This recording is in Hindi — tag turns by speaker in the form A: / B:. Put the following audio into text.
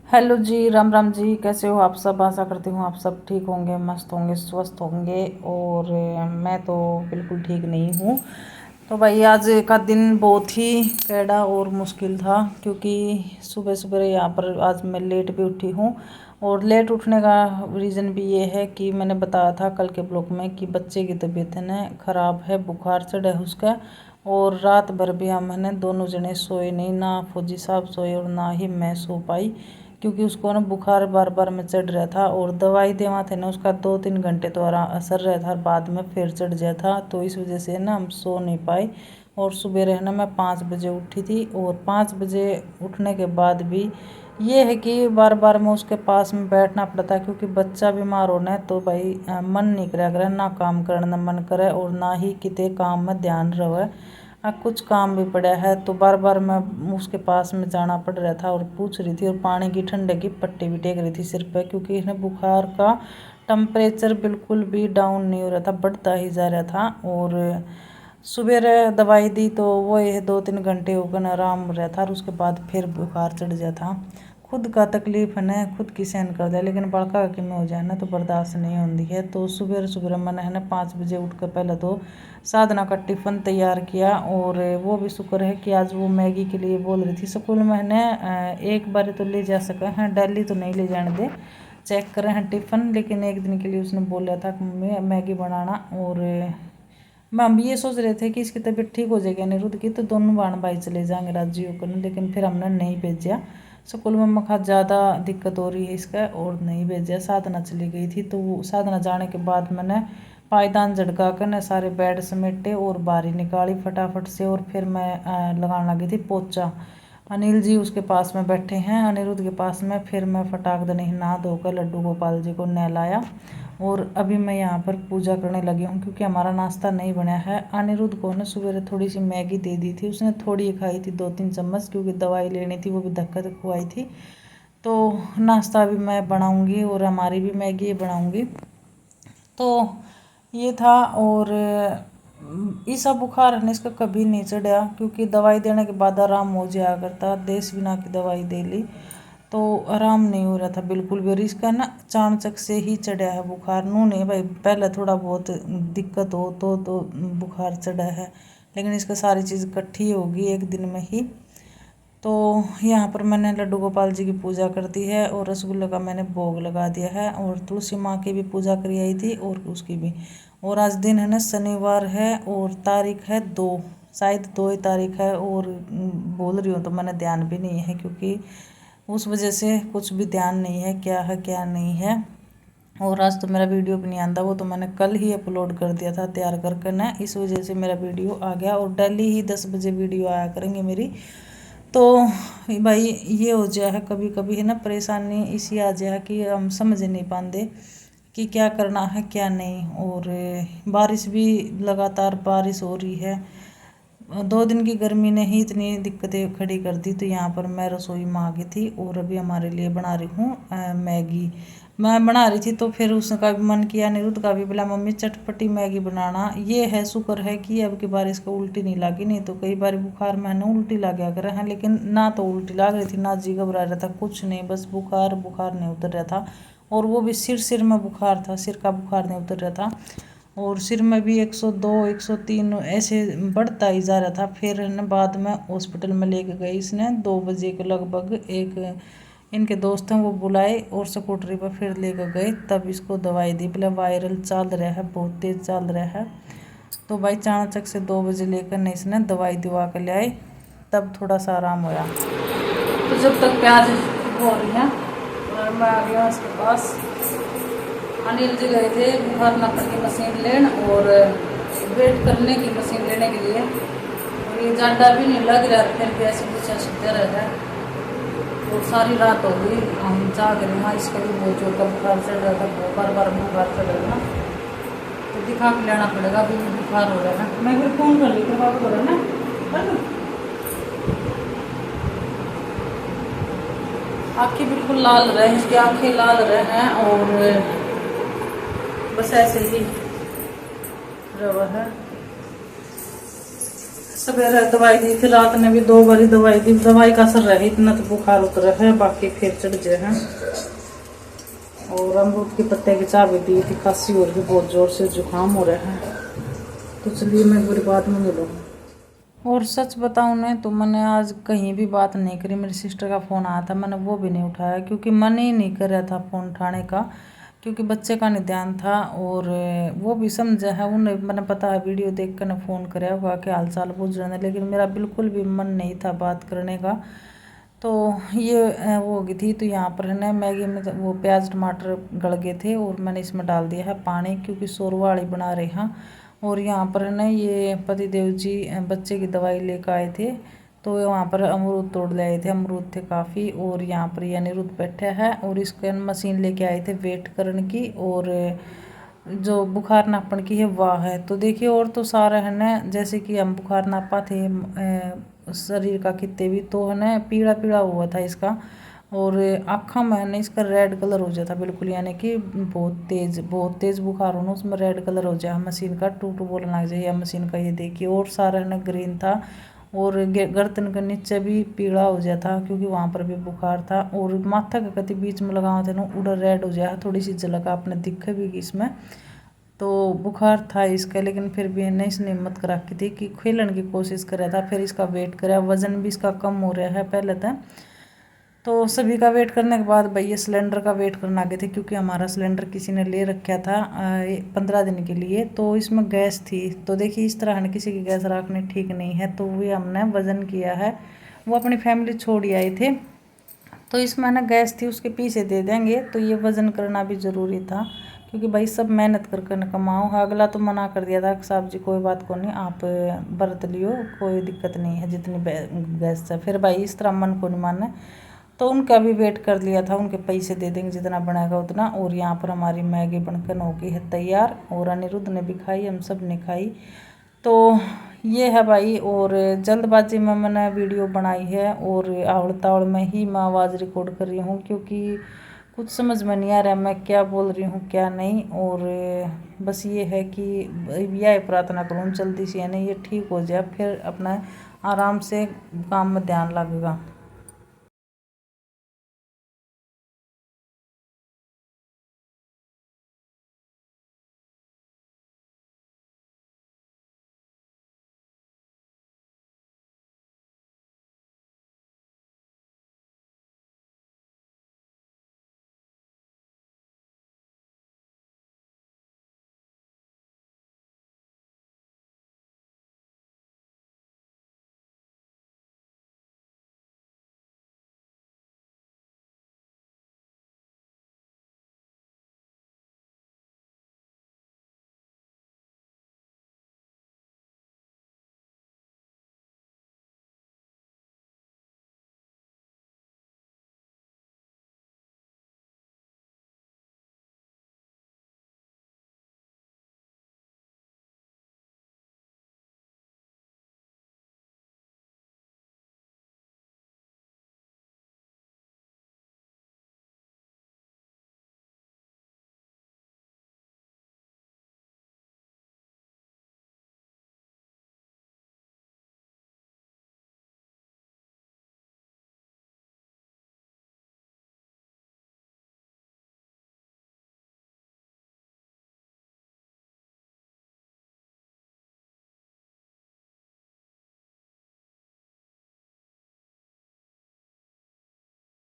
A: हेलो जी, राम राम जी। कैसे हो आप सब? आशा करती हूँ आप सब ठीक होंगे, मस्त होंगे, स्वस्थ होंगे। और मैं तो बिल्कुल ठीक नहीं हूँ। तो भाई आज का दिन बहुत ही कैड़ा और मुश्किल था, क्योंकि सुबह सुबह यहाँ पर आज मैं लेट भी उठी हूँ। और लेट उठने का रीज़न भी ये है कि मैंने बताया था कल के ब्लॉग में कि बच्चे की तबीयत है ना ख़राब है, बुखार चढ़ा है उसका। और रात भर भी हम है ना दोनों जने सोए नहीं, ना फौजी साहब सोए और ना ही मैं सो पाई, क्योंकि उसको ना बुखार बार बार में चढ़ रहा था। और दवाई देवा थे ना उसका 2-3 घंटे तो असर रहा था, बाद में फिर चढ़ गया था। तो इस वजह से ना हम सो नहीं पाए। और सुबह रहना मैं 5 बजे उठी थी, और 5 बजे उठने के बाद भी ये है कि बार बार मैं उसके पास में बैठना पड़ता, क्योंकि बच्चा बीमार होना है तो भाई मन नहीं करे, ना काम करना मन करे और ना ही कितने काम में ध्यान रहे। कुछ काम भी पड़ा है तो बार बार मैं उसके पास में जाना पड़ रहा था और पूछ रही थी, और पानी की ठंडे की पट्टी भी टेक रही थी सिर पे, क्योंकि इन्हें बुखार का टेम्परेचर बिल्कुल भी डाउन नहीं हो रहा था, बढ़ता ही जा रहा था। और सुबह दवाई दी तो वो ये 2-3 घंटे होकर आराम हो रहा था, और उसके बाद फिर बुखार चढ़ गया था। खुद का तकलीफ है ना खुद की सहन कर दिया, लेकिन बड़का की में हो जाए ना तो बर्दाश्त नहीं होती है। तो सुबह सुबह मैंने है ना 5 बजे उठ कर पहले तो साधना का टिफ़िन तैयार किया। और वो भी शुक्र है कि आज वो मैगी के लिए बोल रही थी स्कूल में, है एक बार तो ले जा सका है, डेली तो नहीं ले जाने दे, चेक करें हैं टिफ़िन। लेकिन एक दिन के लिए उसने बोला था कि मम्मी मैगी बनाना। और हम ये सोच रहे थे कि इसकी तबीयत ठीक हो जाएगी अनिरुद्ध की, तो दोनों बहन भाई चले जाएंगे राजी होकर, लेकिन फिर हमने नहीं भेजा स्कूल में। मखा ज़्यादा दिक्कत हो रही है इसका, और नहीं भेजा। साधना चली गई थी, तो वो साधना जाने के बाद मैंने पायदान झटका कर न सारे बेड समेटे और बारी निकाली फटाफट से। और फिर मैं लगाने लगी थी पोचा। अनिल जी उसके पास में बैठे हैं, अनिरुद्ध के पास में। फिर मैं फटाक दे नहीं नहा धोकर लड्डू गोपाल जी को नहलाया, और अभी मैं यहाँ पर पूजा करने लगी हूँ, क्योंकि हमारा नाश्ता नहीं बना है। अनिरुद्ध को ना सुबह थोड़ी सी मैगी दे दी थी, उसने थोड़ी खाई थी 2-3 चम्मच, क्योंकि दवाई लेनी थी, वो भी धक्का खुआई थी। तो नाश्ता भी मैं बनाऊँगी और हमारी भी मैगी बनाऊँगी। तो ये था। और ईसा बुखार है ना इसका कभी नहीं चढ़ा, क्योंकि दवाई देने के बाद आराम हो जाया करता। देश बिना की दवाई दे ली तो आराम नहीं हो रहा था बिल्कुल भी। और इसका ना चाणचक से ही चढ़ा है बुखार, नू नहीं भाई पहले थोड़ा बहुत दिक्कत हो तो बुखार चढ़ा है, लेकिन इसका सारी चीज़ इकट्ठी होगी एक दिन में ही। तो यहाँ पर मैंने लड्डू गोपाल जी की पूजा कर दी है, और रसगुल्ले का मैंने भोग लगा दिया है, और तुलसी माँ की भी पूजा करी आई थी और उसकी भी। और आज दिन है ना शनिवार है, और तारीख है 2, शायद 2 ही तारीख है। और बोल रही हूँ तो मैंने ध्यान भी नहीं है, क्योंकि उस वजह से कुछ भी ध्यान नहीं है क्या नहीं है। और आज तो मेरा वीडियो भी नहीं आंदा, वो तो मैंने कल ही अपलोड कर दिया था तैयार करके ना, इस वजह से मेरा वीडियो आ गया। और डेली ही 10 बजे वीडियो आया करेंगे मेरी। तो भाई ये हो जाए है कभी कभी है ना परेशानी इसी आ जाए कि हम समझ नहीं पाते कि क्या करना है क्या नहीं। और बारिश भी लगातार बारिश हो रही है, 2 दिन की गर्मी ने ही इतनी दिक्कतें खड़ी कर दी। तो यहाँ पर मैं रसोई में आ गई थी, और अभी हमारे लिए बना रही हूँ मैगी। मैं बना रही थी तो फिर उसका भी मन किया, अनिरुद्ध का भी, बोला मम्मी चटपटी मैगी बनाना। ये है शुक्र है कि अब की बार इसको उल्टी नहीं लगी, नहीं तो कई बार बुखार में ना उल्टी लग गया करे हैं। लेकिन ना तो उल्टी लग रही थी ना जी घबरा रहा था, कुछ नहीं, बस बुखार नहीं उतर रहा था। और वो भी सिर में बुखार था, सिर का बुखार नहीं उतर रहा था। और सिर में भी 102 103 ऐसे बढ़ता ही जा रहा था। फिर न बाद में हॉस्पिटल में लेके गई इसने 2 बजे के लगभग। एक इनके दोस्त हैं वो बुलाए और स्कूटरी पर फिर लेकर गए, तब इसको दवाई दी। बोले वायरल चल रहा है, बहुत तेज़ चल रहा है। तो भाई चाणचक से 2 बजे लेकर न इसने दवाई दिवा कर ले आए, तब थोड़ा सा आराम होया। तो जब तक प्याज हो रही है मैं आ गया उसके पास। अनिल जी गए थे बुखार नापने की मशीन लेने और वेट करने की मशीन लेने के लिए, और ये ज़्यादा भी नहीं लग रहा, फिर भी ऐसे पीछे सुनते रहता है। और सारी रात हो गई हम जाग रहे हैं, इसका भी बहुत जोर का बुखार चढ़ रहा था, बार बार बुखार चढ़ रहा था, तो दिखा के लेना पड़ेगा। अभी भी बुखार हो रहा है। मैं फिर फ़ोन कर ली फिर बाबू करो ना, आँखें बिल्कुल लाल रहे हैं, इसकी आँखें लाल रहे हैं, और बस ऐसे ही रवा है। सवेरे दवाई दी थी, रात ने भी 2 बारी दवाई दी। दवाई का असर रहे, इतना तो बुखार उतर है, बाकी फिर चढ़ जाए हैं। और अमरूद के पत्ते की चाय भी दी थी, खांसी हो रही बहुत जोर से, जुकाम हो रहा है। तो चलिए मैं बुरी बात में मिलूँ। और सच बताऊं ना तो मैंने आज कहीं भी बात नहीं करी। मेरी सिस्टर का फ़ोन आया था, मैंने वो भी नहीं उठाया क्योंकि मन ही नहीं कर रहा था फ़ोन उठाने का, क्योंकि बच्चे का नहीं ध्यान था। और वो भी समझा है, उन्हें मैंने पता है वीडियो देख कर फ़ोन कराया होगा कि हाल चाल पूछ रहे हैं, लेकिन मेरा बिल्कुल भी मन नहीं था बात करने का। तो ये वो हो गई थी। तो यहाँ पर है ना मैगी में वो प्याज टमाटर गल गए थे और मैंने इसमें डाल दिया है पानी, क्योंकि शोरबा वाली बना रहे हैं। और यहाँ पर है ना ये पतिदेव जी बच्चे की दवाई लेकर आए थे, तो वहाँ पर अमरूद तोड़ ले आए थे, अमरूद थे काफ़ी। और यहाँ पर ये अनिरुद्ध बैठा है और इसके मशीन लेके आए थे वेट करने की, और जो बुखार नापण की है वह है। तो देखिए और तो सारा है ना, जैसे कि हम बुखार नापा थे शरीर का कितने भी, तो है ना पीला पीला हुआ था इसका। और आँखों में है ना इसका रेड कलर हो जाता बिल्कुल, यानी कि बहुत तेज़ बुखार हो ना, उसमें रेड कलर हो जाए मशीन का, टू टू बोलने लग जाए या मशीन का। ये देखिए और सारा है ना ग्रीन था, और गर्दन के नीचे भी पीला हो जाता था, क्योंकि वहाँ पर भी बुखार था। और माथा के कति बीच में लगाओ थे ना उधर रेड हो जाए, थोड़ी सी झलक आपने दिखे भी इसमें। तो बुखार था इसका, लेकिन फिर भी नहीं इसने हिम्मत करा की थी कि खेलने की कोशिश कर रहा था। फिर इसका वेट करा, वज़न भी इसका कम हो रहा है पहले था। तो सभी का वेट करने के बाद भैया सिलेंडर का वेट करने आ गए थे, क्योंकि हमारा सिलेंडर किसी ने ले रखा था 15 दिन के लिए, तो इसमें गैस थी। तो देखिए इस तरह ने किसी की गैस रखनी ठीक नहीं है, तो वो हमने वज़न किया है। वो अपनी फैमिली छोड़ आए थे, तो इसमें ना गैस थी, उसके पीछे दे देंगे। तो ये वज़न करना भी ज़रूरी था, क्योंकि भाई सब मेहनत करके न कमाओ। अगला तो मना कर दिया था कि साहब जी कोई बात को नहीं, आप बरत लियो, कोई दिक्कत नहीं है जितनी गैस है। फिर भाई इस तरह मन को नहीं मानना, तो उनका भी वेट कर लिया था, उनके पैसे दे देंगे जितना बनाएगा उतना। और यहाँ पर हमारी मैगी बनकर हो गई है तैयार, और अनिरुद्ध ने भी खाई, हम सब ने खाई। तो ये है भाई, और जल्दबाजी में मैंने वीडियो बनाई है, और आवड़ तावड़ में ही मैं आवाज़ रिकॉर्ड कर रही हूँ, क्योंकि कुछ समझ में नहीं आ रहा मैं क्या बोल रही हूँ क्या नहीं। और बस ये है कि यह प्रार्थना करूँ जल्दी से यानी ये ठीक हो जाए, फिर अपना आराम से काम में ध्यान लगेगा।